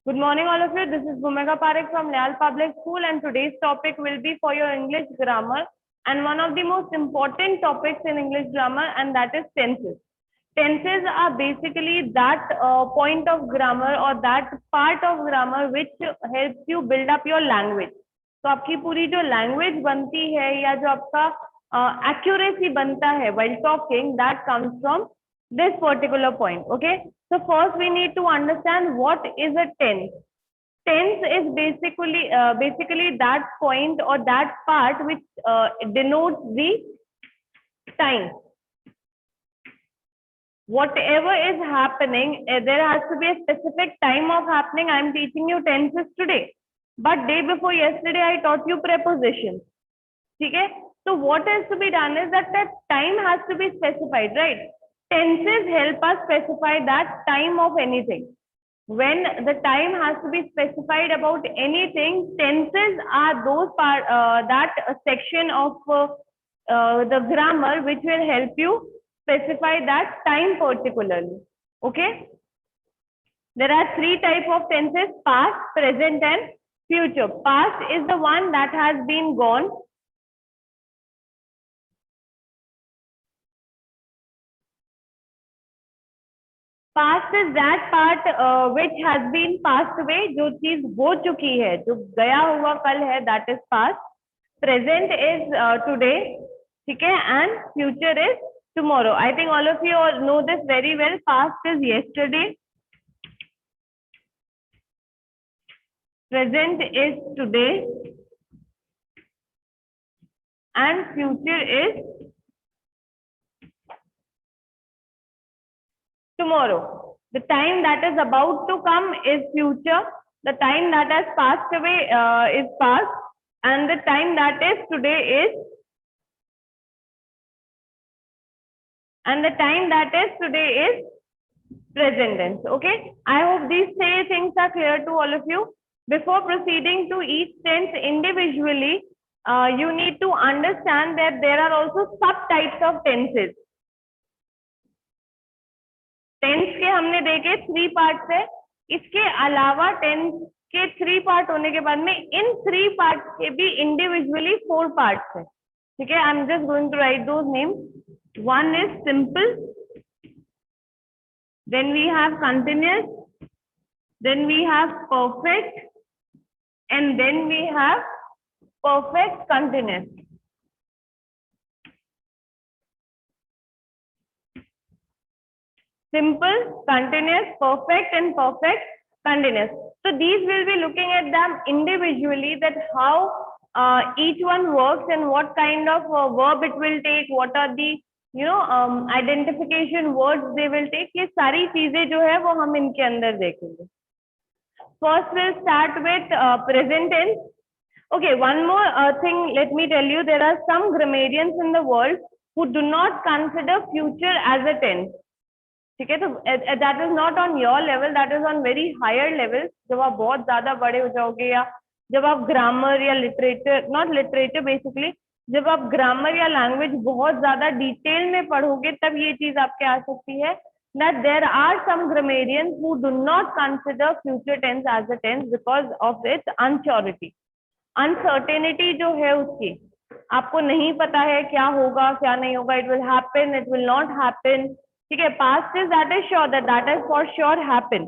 Good morning, all of you. This is Bhumika Parekh from Leal Public School, and today's topic will be for your English grammar and one of the most important topics in English grammar, and that is tenses. Tenses are basically that point of grammar or that part of grammar which helps you build up your language. तो आपकी पूरी जो language बनती है या जो आपका accuracy बनता है while talking, that comes from this particular point. Okay, so first we need to understand what is a tense. Tense is basically that point or that part which denotes the time. Whatever is happening, there has to be a specific time of happening. I am teaching you tenses today, but day before yesterday I taught you prepositions. Okay, so what has to be done is that time has to be specified, right? Tenses help us specify that time of anything. When the time has to be specified about anything, tenses are those that section of the grammar which will help you specify that time particularly. Okay, there are three types of tenses: past, present, and future. Past is the one that has been gone. Past is that part which has been past away, जो चीज हो चुकी है, जो गया हुआ कल है, that is past. Present is today, ठीक है, and future is tomorrow. I think all of you know this very well. Past is yesterday, present is today, and future is tomorrow. The time that is about to come is future. The time that has passed away is past, and the time that is today is present tense. Okay, I hope these three things are clear to all of you. Before proceeding to each tense individually, you need to understand that there are also subtypes of tenses. Tense के हमने देखे 3 parts है. इसके अलावा tense के 3 part होने के बाद में इन 3 पार्ट्स के भी इंडिविजुअली 4 पार्ट्स है. ठीक है, I am just going to write those names. One is simple, then we have continuous, then we have perfect, and then we have perfect continuous. Simple, continuous, perfect, and perfect continuous. So these will be looking at them individually, that how each one works and what kind of verb it will take, what are the identification words they will take. ये सारी चीजें जो है वो हम इनके अंदर देखेंगे. First we'll start with present tense. Okay, one more thing let me tell you. There are some grammarians in the world who do not consider future as a tense. ठीक है, तो that is not on your level, that is on very higher level. जब आप बहुत ज्यादा बड़े हो जाओगे, या जब आप ग्रामर या लिटरेचर, नॉट लिटरेचर बेसिकली, जब आप ग्रामर या लैंग्वेज बहुत ज्यादा डिटेल में पढ़ोगे, तब ये चीज आपके आ सकती है that there are some grammarians who do not consider future tense as a tense because of its unsurety. Uncertainty जो है उसकी, आपको नहीं पता है क्या होगा क्या नहीं होगा. It will happen, it will not happen. ठीक है, past is that is sure, that is for sure happen.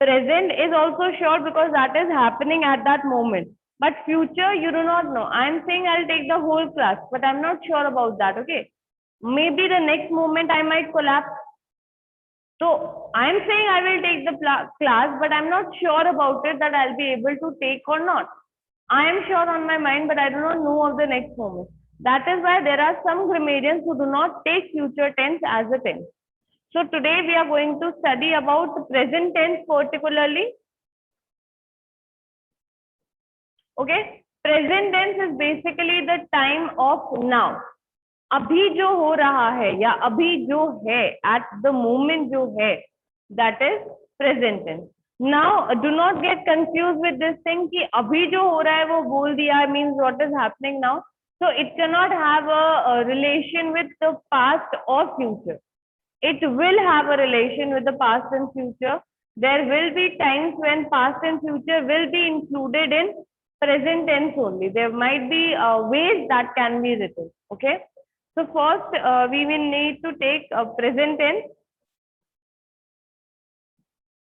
Present is also sure because that is happening at that moment. But future you do not know. I am saying I will take the whole class, but I am not sure about that. Okay, may be the next moment I might collapse. So I am saying I will take the class, but I am not sure about it that I'll be able to take or not. I am sure on my mind, but I do not know of the next moment. That is why there are some grammarians who do not take future tense as a tense. So today we are going to study about the present tense particularly. Okay, present tense is basically the time of now. अभी जो हो रहा है या अभी जो है, at the moment जो है, that is present tense. Now do not get confuse with this thing कि अभी जो हो रहा है वो बोल दिया means what is happening now. So it can not have a relation with the past और future. It will have a relation with the past and future. There will be times when past and future will be included in present tense only. There might be ways that can be written. Okay. So first, we will need to take present tense.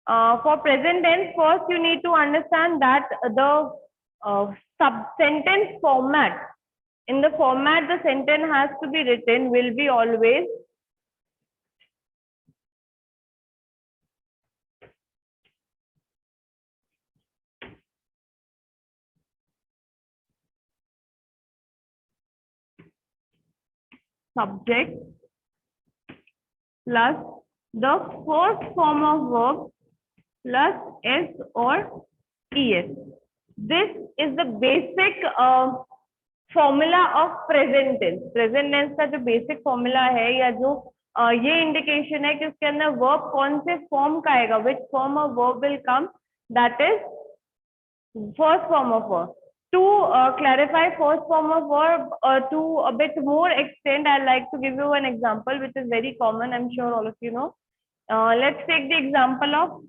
For present tense, first you need to understand that the sub-sentence format, in the format the sentence has to be written, will be always subject plus the first form of verb plus s or es. This is the basic formula of present tense. Present tense का जो basic formula है या जो ये indication है कि उसके अंदर verb कौन से form का आएगा, which form of verb will come, that is first form of verb. To clarify first form of verb to a bit more extent, I'd like to give you an example which is very common. I'm sure all of you know. Let's take the example of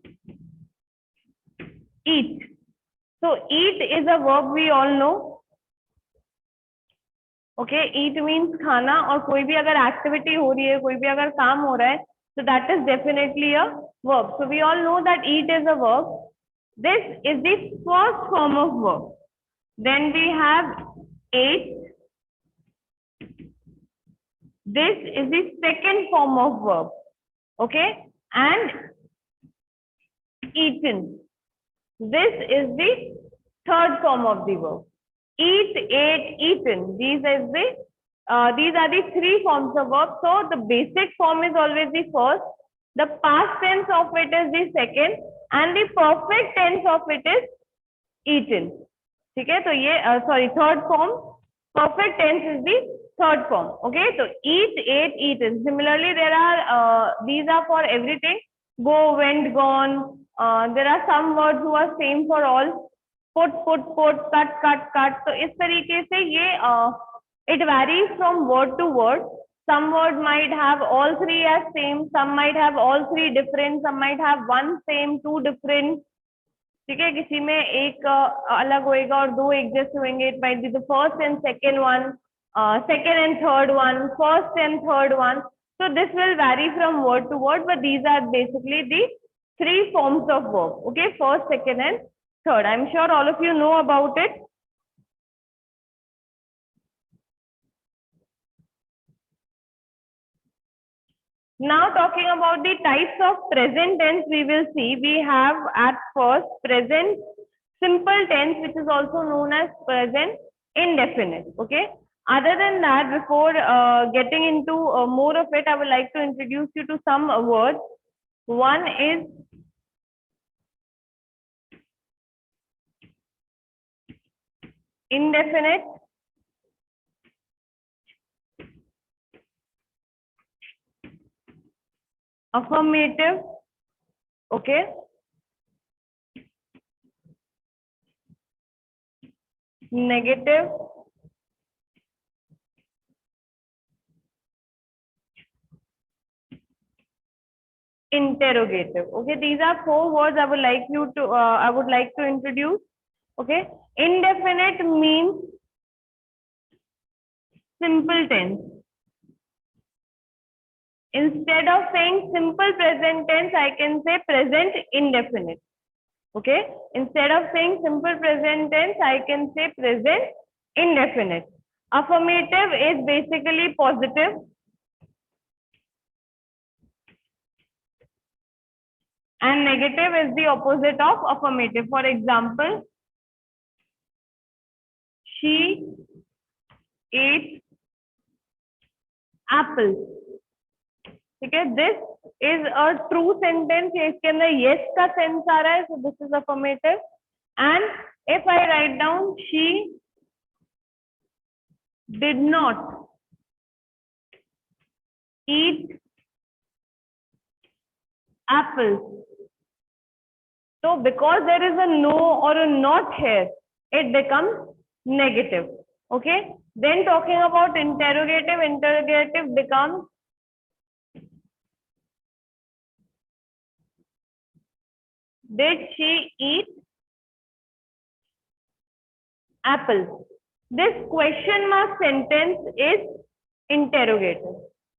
eat. So eat is a verb we all know. Okay, eat means खाना, और कोई भी अगर activity हो रही है, कोई भी अगर काम हो रहा है, so that is definitely a verb. So we all know that eat is a verb. This is the first form of verb. Then we have ate. This is the second form of verb. Okay, and eaten. This is the third form of the verb. Eat, ate, eaten. These are the three forms of verb. So the basic form is always the first. The past tense of it is the second, and the perfect tense of it is eaten. ठीक है, तो ये sorry, third form. Perfect tense is the third form. Okay, so eat, ate, eaten. Similarly, there are these are for everything. Go, went, gone. There are some words who are same for all. Put, cut, cut. So इस तरीके से ये it varies from word to word. Some word might have all three as same. Some might have all three different. Some might have one same, two different. ठीक है, किसी में एक अलग होएगा और दो एक जैसे होंगे. It might be the first and second one, second and third one, first and third one. So this will vary from word to word, but these are basically the three forms of verb. Okay, first, second, and third. I'm sure all of you know about it. Now talking about the types of present tense, we will see we have at first present simple tense, which is also known as present indefinite. Okay. Other than that, before getting into more of it, I would like to introduce you to some words. One is indefinite. Affirmative. Okay. Negative. Interrogative. Okay, these are four words I would like to introduce. Okay, indefinite means simple tense. Instead of saying simple present tense, I can say present indefinite. Okay, instead of saying simple present tense, I can say present indefinite. Affirmative is basically positive. And negative is the opposite of affirmative. For example, she ate apples. Okay, this is a true sentence. इसके अंदर yes का sense आ रहा है, so this is affirmative. And if I write down she did not eat apples. So because there is a no or a not here, it becomes negative. Okay. Then talking about interrogative, interrogative becomes Did she eat apples? This question mark sentence is interrogative.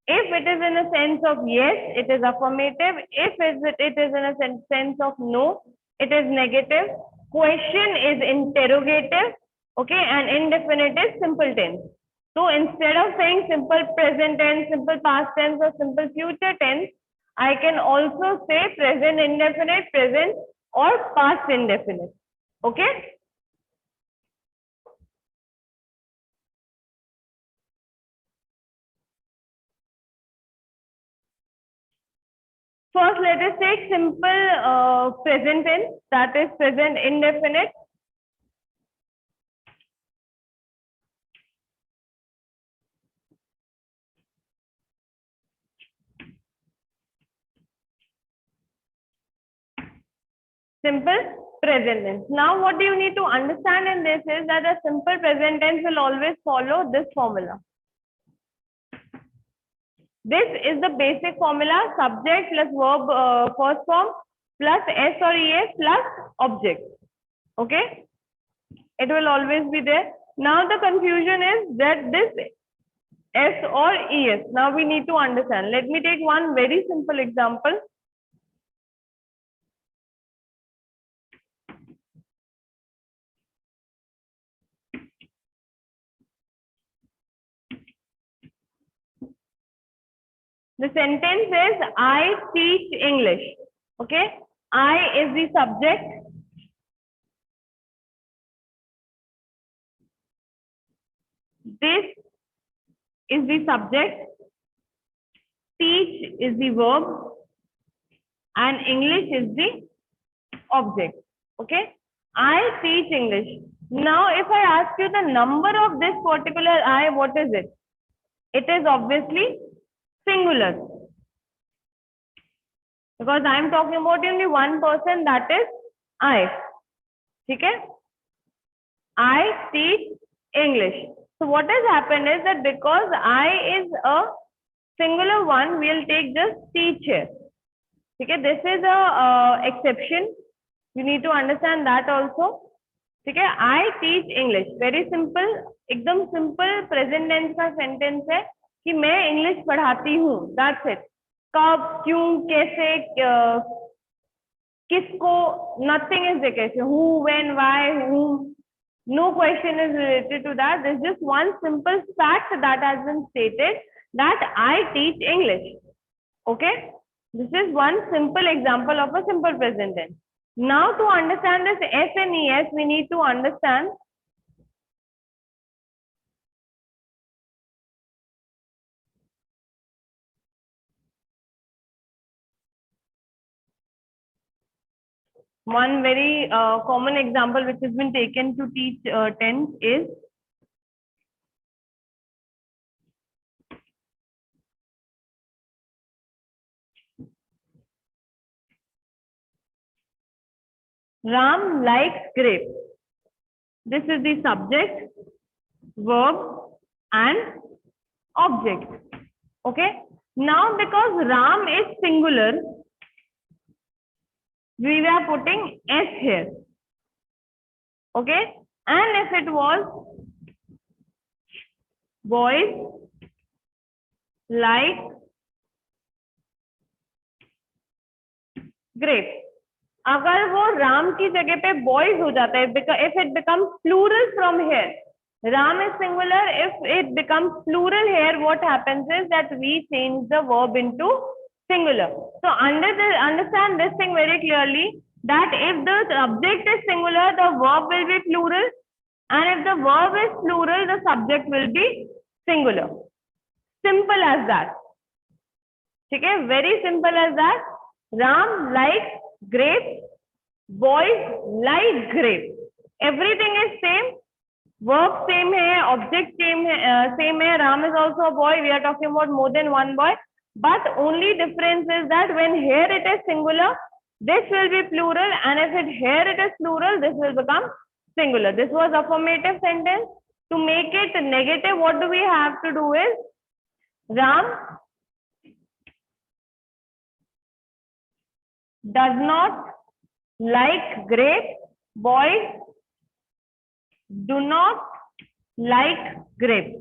If it is in a sense of yes, it is affirmative. If it is in a sense of no, it is negative. Question is interrogative, okay, and indefinite is simple tense. So instead of saying simple present tense, simple past tense, or simple future tense, I can also say present indefinite, present, or past indefinite. Okay. First, let us take simple present tense, that is present indefinite. Simple present tense. Now, what do you need to understand in this is that the simple present tense will always follow this formula. This is the basic formula: subject plus verb first form plus s or es plus object. Okay, it will always be there. Now the confusion is that this s or es. Now we need to understand. Let me take one very simple example. The sentence is I teach English. Okay, I is the subject. This is the subject. Teach is the verb. And English is the object. Okay, I teach English. Now, if I ask you the number of this particular I, what is it? It is obviously singular. Because I am talking about only one person, that is I. Okay? I teach English. So what has happened is that because I is a singular one, we'll take just teach here. Okay, this is a exception. You need to understand that also. ठीक है, I teach English. Very simple, एकदम simple present tense का sentence है कि मैं English पढ़ाती हूँ. That's it. कब, क्यों, कैसे, किसको, nothing is the question. Who, when, why, whom. No question is related to that. There's just one simple fact that has been stated that I teach English. Okay. This is one simple example of a simple present tense. Now to understand this S and ES, we need to understand one very common example which has been taken to teach tense is Ram likes grapes. This is the subject, verb, and object. Okay. Now, because Ram is singular, we are putting S here. Okay. And if it was boys like grapes. अगर वो राम की जगह पे boys हो जाता है, if it becomes plural from here, Ram is singular, if it becomes plural here, what happens is that we change the verb into singular. So understand this thing very clearly, that if the subject is singular, the verb will be plural, and if the verb is plural, the subject will be singular. Simple as that. Okay, very simple as that. Ram likes grapes, boys like grapes. Everything is same. Verb same hai, object same hai. Ram is also a boy. We are talking about more than one boy. But only difference is that when here it is singular, this will be plural, and if here it is plural, this will become singular. This was affirmative sentence. To make it negative, what do we have to do is Ram does not like grapes. Boys do not like grapes.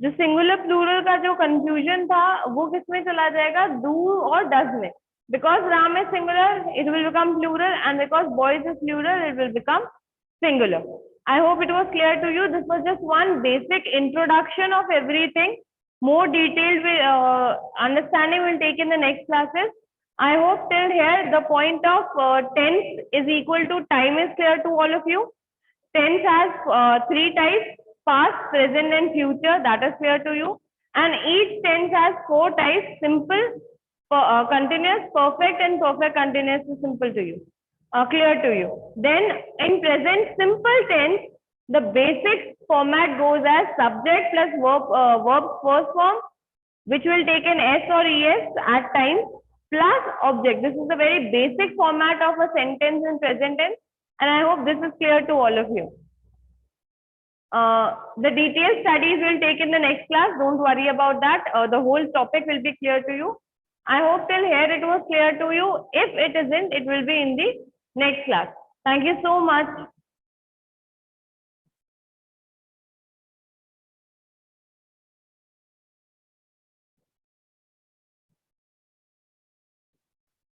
जो singular plural का जो confusion था वो किस में चला जाएगा, do और डज में. Because Ram is singular it will become plural, and because boys is plural it will become singular. I hope it was clear to you. This was just one basic introduction of everything. More detailed understanding will take in the next classes. I hope till here the point of tense is equal to time is clear to all of you. Tense has 3 types: past, present, and future. That is clear to you. And each tense has 4 types: simple, continuous, perfect, and perfect continuous is simple to you. Clear to you. Then in present simple tense, the basic format goes as subject plus verb first form, which will take an s or es at times, plus object. This is the very basic format of a sentence in present tense, and I hope this is clear to all of you. The detailed studies will take in the next class. Don't worry about that. The whole topic will be clear to you. I hope till here it was clear to you. If it isn't, it will be in the next class. Thank you so much.